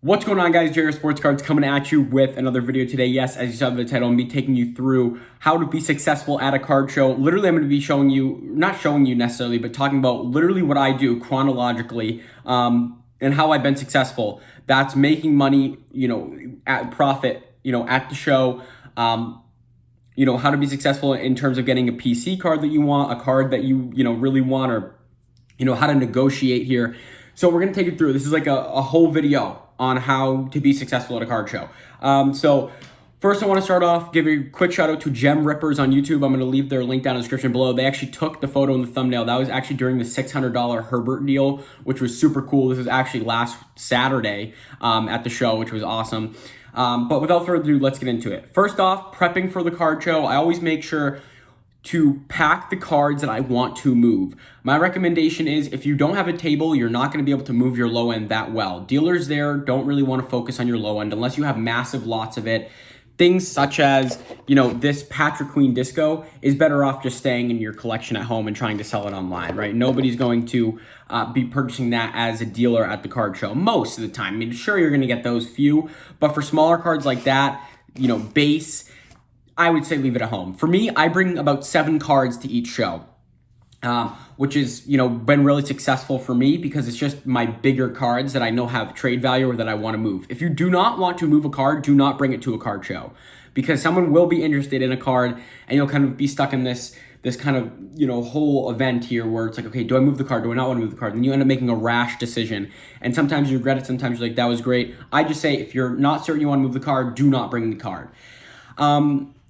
What's going on, guys? JR Sports Cards coming at you with another video today. Yes, as you saw in the title, I'm going to be taking you through how to be successful at a card show. Literally, I'm going to be showing you, not showing you necessarily, but talking about literally what I do chronologically and how I've been successful. That's making money, at profit, at the show. How to be successful in terms of getting a PC card that you want, a card that you really want, or how to negotiate here. So we're going to take it through. This is like a whole video on how to be successful at a card show. So first I want to start off, give a quick shout out to Gem Rippers on YouTube. I'm going to leave their link down in the description below. They actually took the photo in the thumbnail. That was actually during the $600 Herbert deal, which was super cool. This was actually last Saturday at the show, which was awesome. But without further ado, let's get into it. First off, prepping for the card show, I always make sure to pack the cards that I want to move. My recommendation is if you don't have a table, you're not going to be able to move your low end that well. Dealers there don't really want to focus on your low end unless you have massive lots of it. Things such as, this Patrick Queen Disco is better off just staying in your collection at home and trying to sell it online, right? Nobody's going to be purchasing that as a dealer at the card show most of the time. I mean, sure, you're going to get those few, but for smaller cards like that, base, I would say leave it at home. For me, I bring about 7 cards to each show, which is, been really successful for me because it's just my bigger cards that I know have trade value or that I want to move. If you do not want to move a card, do not bring it to a card show because someone will be interested in a card and you'll kind of be stuck in this kind of, whole event here where it's like, okay, do I move the card? Do I not want to move the card? And you end up making a rash decision. And sometimes you regret it. Sometimes you're like, that was great. I just say, if you're not certain you want to move the card, do not bring the card.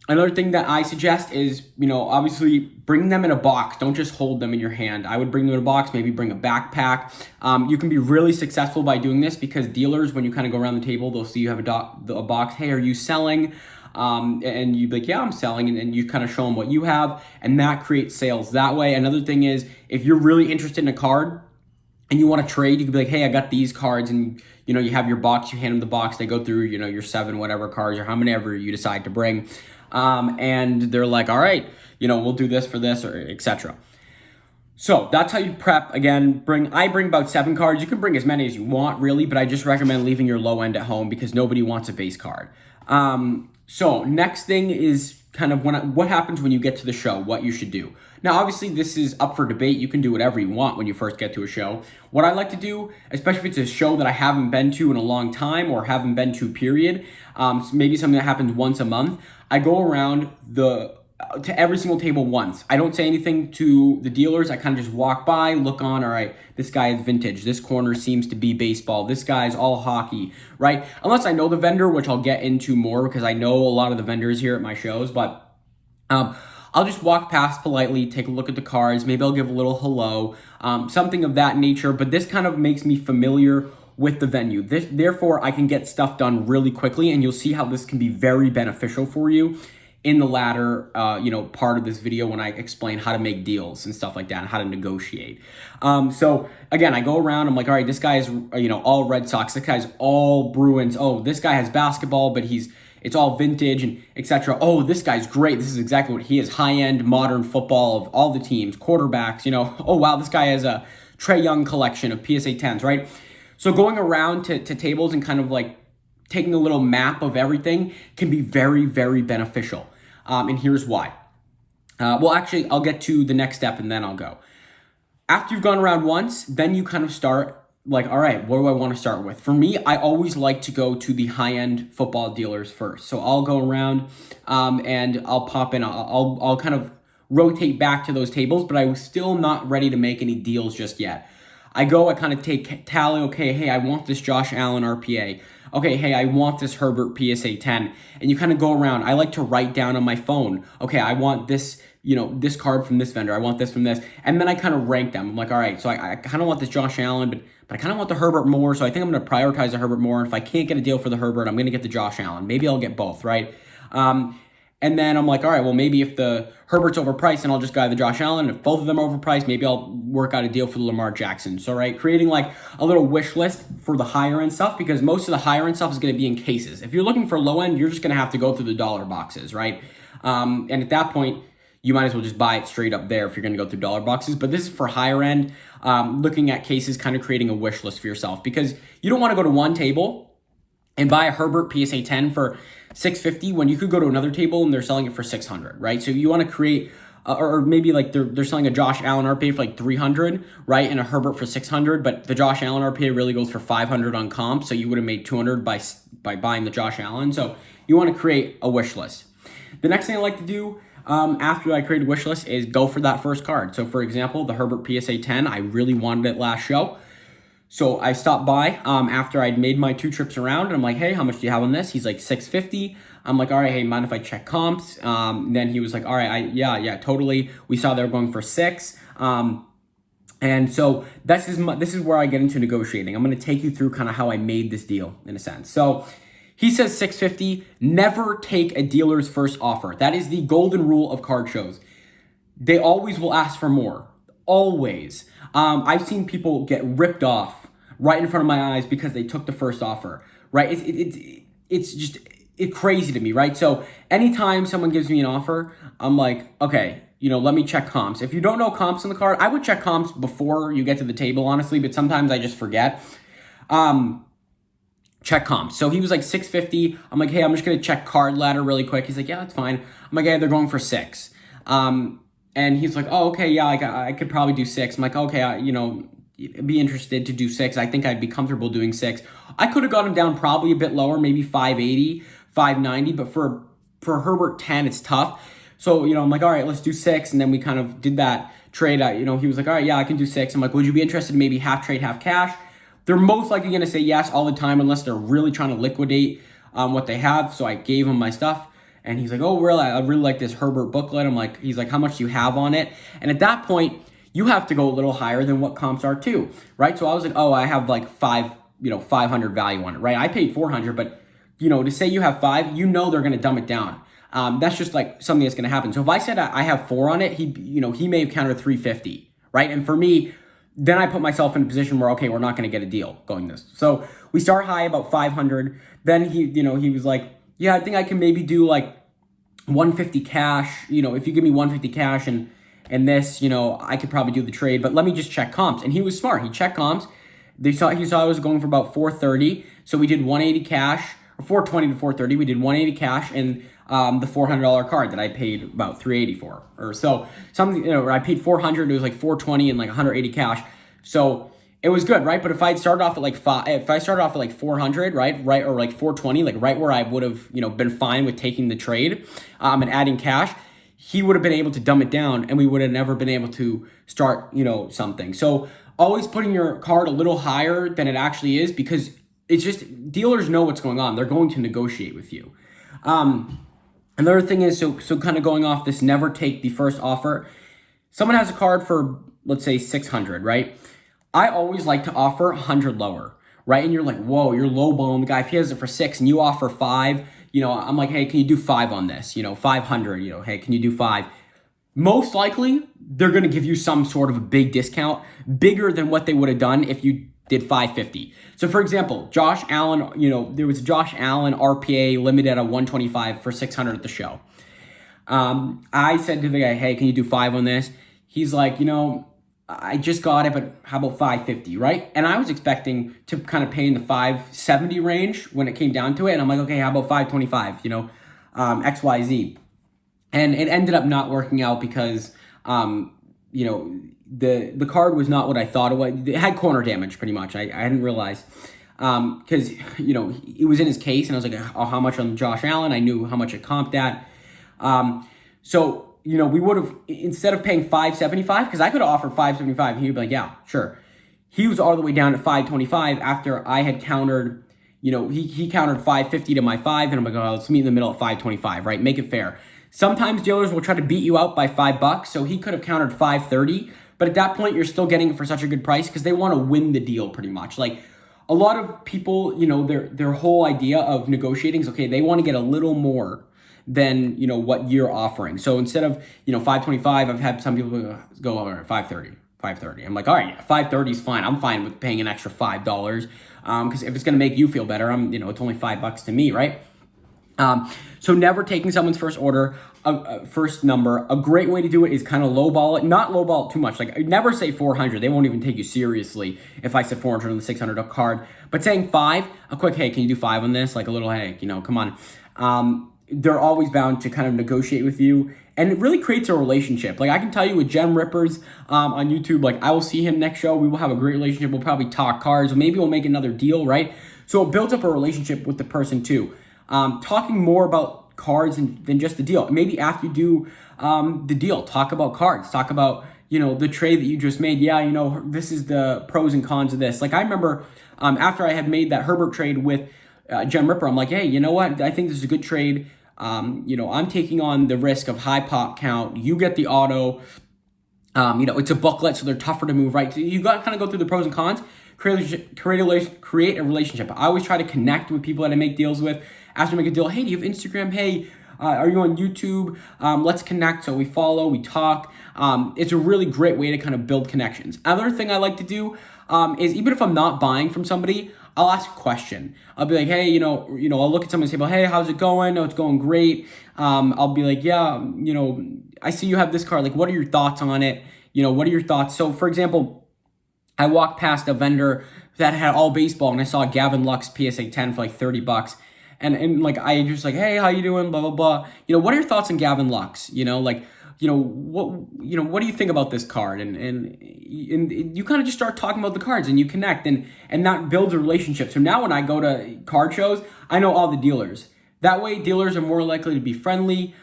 Another thing that I suggest is, obviously bring them in a box. Don't just hold them in your hand. I would bring them in a box, maybe bring a backpack. You can be really successful by doing this because dealers, when you kind of go around the table, they'll see you have a box. Hey, are you selling? And you'd be like, yeah, I'm selling. And you kind of show them what you have. And that creates sales that way. Another thing is, if you're really interested in a card and you want to trade, you can be like, hey, I got these cards. And, you have your box, you hand them the box. They go through, your 7 whatever cards or how many ever you decide to bring. And they're like, all right, we'll do this for this or etc. So that's how you prep. Again, I bring about 7 cards. You can bring as many as you want, really, but I just recommend leaving your low end at home because nobody wants a base card. So next thing is kind of what happens when you get to the show, what you should do. Now, obviously, this is up for debate. You can do whatever you want when you first get to a show. What I like to do, especially if it's a show that I haven't been to in a long time or haven't been to, period, maybe something that happens once a month, I go around to every single table once. I don't say anything to the dealers. I kind of just walk by, look on, all right, this guy is vintage. This corner seems to be baseball. This guy's all hockey, right? Unless I know the vendor, which I'll get into more because I know a lot of the vendors here at my shows, but I'll just walk past politely, take a look at the cards. Maybe I'll give a little hello, something of that nature. But this kind of makes me familiar with the venue. Therefore, I can get stuff done really quickly, and you'll see how this can be very beneficial for you in the latter, part of this video when I explain how to make deals and stuff like that and how to negotiate. So again, I go around, I'm like, all right, this guy is, all Red Sox. This guy's all Bruins. Oh, this guy has basketball, but it's all vintage and etc. Oh, this guy's great. This is exactly what he is. High-end modern football of all the teams, quarterbacks, oh, wow, this guy has a Trae Young collection of PSA 10s, right? So going around to tables and kind of like taking a little map of everything can be very, very beneficial. And here's why. Actually, I'll get to the next step and then I'll go. After you've gone around once, then you kind of start like, all right, what do I want to start with? For me, I always like to go to the high-end football dealers first. So I'll go around and I'll pop in. I'll kind of rotate back to those tables, but I'm still not ready to make any deals just yet. I kind of take tally, okay, hey, I want this Josh Allen RPA. Okay, hey, I want this Herbert PSA 10. And you kind of go around. I like to write down on my phone, okay, I want this, this card from this vendor. I want this from this. And then I kind of rank them. I'm like, all right, so I kind of want this Josh Allen, but I kind of want the Herbert more. So I think I'm going to prioritize the Herbert more. And if I can't get a deal for the Herbert, I'm going to get the Josh Allen. Maybe I'll get both, right? And then I'm like, all right, well, maybe if the Herbert's overpriced, then I'll just go the Josh Allen. If both of them are overpriced, maybe I'll work out a deal for the Lamar Jackson. So, right, creating like a little wish list for the higher end stuff because most of the higher end stuff is going to be in cases. If you're looking for low end, you're just going to have to go through the dollar boxes, right? And at that point, you might as well just buy it straight up there if you're going to go through dollar boxes. But this is for higher end, looking at cases, kind of creating a wish list for yourself because you don't want to go to one table and buy a Herbert PSA 10 for 650 when you could go to another table and they're selling it for 600, right? So you want to create, or maybe like they're selling a Josh Allen RPA for like 300, right? And a Herbert for 600, but the Josh Allen RPA really goes for 500 on comp. So you would have made 200 by buying the Josh Allen. So you want to create a wish list. The next thing I like to do after I create a wish list is go for that first card. So for example, the Herbert PSA 10, I really wanted it last show. So I stopped by after I'd made my 2 trips around, and I'm like, hey, how much do you have on this? He's like, 650. I'm like, all right, hey, mind if I check comps? Then he was like, all right, yeah, totally. We saw they were going for 6. And so this is where I get into negotiating. I'm going to take you through kind of how I made this deal in a sense. So he says 650. Never take a dealer's first offer. That is the golden rule of card shows. They always will ask for more. Always. I've seen people get ripped off right in front of my eyes because they took the first offer, right? It's just crazy to me, right? So anytime someone gives me an offer, I'm like, okay, let me check comps. If you don't know comps on the card, I would check comps before you get to the table, honestly, but sometimes I just forget. Check comps. So he was like 650. I'm like, hey, I'm just going to check card ladder really quick. He's like, yeah, that's fine. I'm like, hey, they're going for 6. And he's like, oh, okay, yeah, I could probably do 6. I'm like, okay, be interested to do 6. I think I'd be comfortable doing 6. I could have got him down probably a bit lower, maybe 580, 590, but for Herbert 10, it's tough. So, I'm like, all right, let's do 6. And then we kind of did that trade. He was like, all right, yeah, I can do 6. I'm like, would you be interested in maybe half trade, half cash? They're most likely going to say yes all the time unless they're really trying to liquidate what they have. So I gave him my stuff. And he's like, oh, really? I really like this Herbert booklet. He's like, how much do you have on it? And at that point, you have to go a little higher than what comps are too, right? So I was like, oh, I have like 500 value on it, right? I paid 400, but to say you have 5, they're going to dumb it down. That's just like something that's going to happen. So if I said I have 4 on it, he may have countered 350, right? And for me, then I put myself in a position where, okay, we're not going to get a deal going this. So we start high about 500. Then he was like, yeah, I think I can maybe do like 150 cash. If you give me 150 cash and this, I could probably do the trade, but let me just check comps. And he was smart. He checked comps. He saw I was going for about 430. So we did 180 cash, or 420 to 430. We did 180 cash and the $400 card that I paid about 380 for, or so something. I paid 400. It was like 420 and like 180 cash. So it was good, right? But if I started off at like 400, right, or like 420, like right where I would have been fine with taking the trade and adding cash, he would have been able to dumb it down, and we would have never been able to start something. So always putting your card a little higher than it actually is, because it's just dealers know what's going on. They're going to negotiate with you. Another thing is, so kind of going off this, never take the first offer. Someone has a card for, let's say, 600, right? I always like to offer 100 lower, right? And you're like, whoa, you're lowballing the guy. If he has it for 6 and you offer 5, I'm like, hey, can you do 5 on this? 500, hey, can you do 5? Most likely, they're going to give you some sort of a big discount, bigger than what they would have done if you did 550. So for example, Josh Allen, there was a Josh Allen RPA limited at 125 for 600 at the show. I said to the guy, hey, can you do 5 on this? He's like, I just got it, but how about 550, right? And I was expecting to kind of pay in the 570 range when it came down to it. And I'm like, okay, how about 525, XYZ. And it ended up not working out because, the card was not what I thought it was. It had corner damage pretty much. I hadn't realized because, it was in his case, and I was like, oh, how much on Josh Allen? I knew how much it comped at. So, we would have, instead of paying 575, because I could have offered 575, he would be like, yeah, sure. He was all the way down at 525 after I had countered, he countered 550 to my 5, and I'm like, oh, let's meet in the middle at 525, right? Make it fair. Sometimes dealers will try to beat you out by $5, so he could have countered 530, but at that point, you're still getting it for such a good price because they want to win the deal pretty much. Like, a lot of people, their whole idea of negotiating is, okay, they want to get a little more than what you're offering. So instead of 525, I've had some people go over 530. I'm like, all right, yeah, 530 is fine. I'm fine with paying an extra $5 because if it's going to make you feel better, it's only $5 to me, right? So never taking someone's first order, first number. A great way to do it is kind of lowball it, not lowball it too much. Like never say 400. They won't even take you seriously if I said 400 on the $600 card. But saying 5, a quick, hey, can you do 5 on this? Like a little, hey, come on. They're always bound to kind of negotiate with you. And it really creates a relationship. Like I can tell you with Gem Rippers on YouTube, like I will see him next show. We will have a great relationship. We'll probably talk cards. Or maybe we'll make another deal, right? So it builds up a relationship with the person too. Talking more about cards than just the deal. Maybe after you do the deal, talk about cards. Talk about, the trade that you just made. Yeah, this is the pros and cons of this. Like I remember after I had made that Herbert trade with Gem Ripper, I'm like, hey, you know what? I think this is a good trade. I'm taking on the risk of high pop count. You get the auto. It's a booklet, so they're tougher to move, right? So you got to kind of go through the pros and cons. Create a relationship. I always try to connect with people that I make deals with. After I make a deal, hey, do you have Instagram? Hey, are you on YouTube? Let's connect. So we follow, we talk. It's a really great way to kind of build connections. Other thing I like to do is even if I'm not buying from somebody, I'll ask a question. I'll be like, hey, I'll look at someone and say, well, hey, how's it going? Oh, it's going great. I'll be like, yeah, I see you have this card. Like, what are your thoughts on it? What are your thoughts? So, for example, I walked past a vendor that had all baseball and I saw Gavin Lux PSA 10 for like $30. And like, I just like, hey, how you doing? Blah, blah, blah. What are your thoughts on Gavin Lux? What do you think about this card? And you kind of just start talking about the cards and you connect and that builds a relationship. So now when I go to card shows, I know all the dealers. That way, dealers are more likely to be friendly.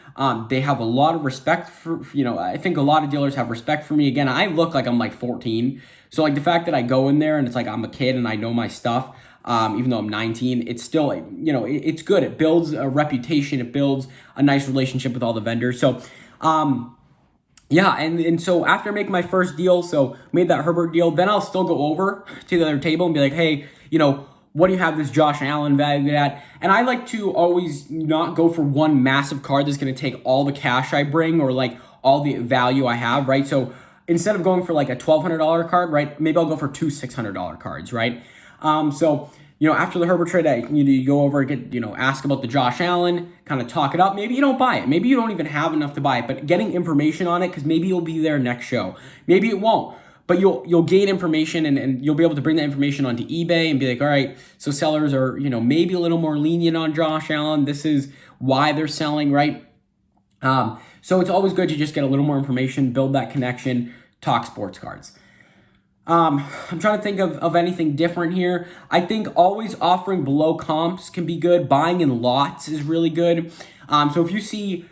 They have a lot of respect for, I think a lot of dealers have respect for me. Again, I look like I'm like 14. So like the fact that I go in there and it's like I'm a kid and I know my stuff, even though I'm 19, it's still, it's good. It builds a reputation. It builds a nice relationship with all the vendors. So, yeah, and so after I make my first deal, so made that Herbert deal, then I'll still go over to the other table and be like, hey, what do you have this Josh Allen valued at? And I like to always not go for one massive card that's going to take all the cash I bring or like all the value I have, right? So instead of going for like a $1,200 card, right, maybe I'll go for 2 $600 cards, right? After the Herbert trade, you go over, ask about the Josh Allen, kind of talk it up. Maybe you don't buy it. Maybe you don't even have enough to buy it, but getting information on it, because maybe you'll be there next show. Maybe it won't. But you'll gain information and you'll be able to bring that information onto eBay and be like, all right, so sellers are, maybe a little more lenient on Josh Allen. This is why they're selling, right? So it's always good to just get a little more information, build that connection, talk sports cards. I'm trying to think of anything different here. I think always offering below comps can be good. Buying in lots is really good. So if you see,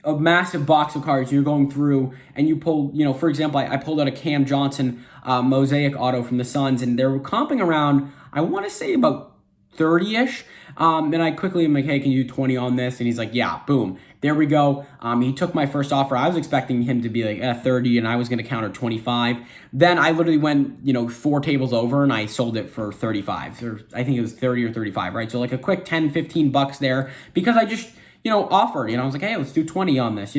a massive box of cards you're going through and you pull, for example, I pulled out a Cam Johnson Mosaic auto from the Suns and they're comping around, I want to say about 30-ish. And I quickly am like, hey, can you do 20 on this? And he's like, yeah, boom. There we go. He took my first offer. I was expecting him to be like 30 and I was going to counter 25. Then I literally went, 4 tables over and I sold it for 35. Or I think it was 30 or 35, right? So like a quick 10, 15 bucks there because I just, offered, I was like, hey, let's do 20 on this,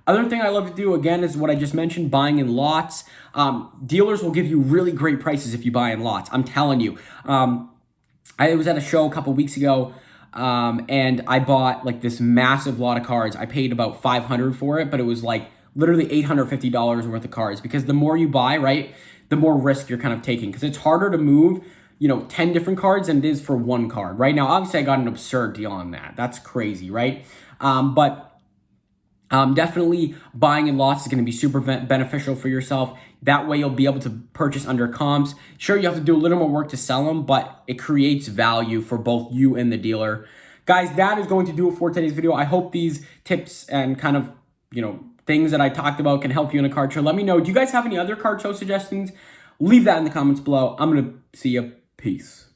Other thing I love to do, again, is what I just mentioned, buying in lots. Dealers will give you really great prices if you buy in lots. I'm telling you. I was at a show a couple weeks ago, and I bought like this massive lot of cards. I paid about $500 for it, but it was like literally $850 worth of cards because the more you buy, right, the more risk you're kind of taking because it's harder to move, 10 different cards than it is for one card. Right now, obviously, I got an absurd deal on that. That's crazy, right? But definitely buying in lots is going to be super beneficial for yourself. That way you'll be able to purchase under comps. Sure, you have to do a little more work to sell them, but it creates value for both you and the dealer. Guys, that is going to do it for today's video. I hope these tips and kind of, things that I talked about can help you in a card show. Let me know. Do you guys have any other card show suggestions? Leave that in the comments below. I'm going to see you. Peace.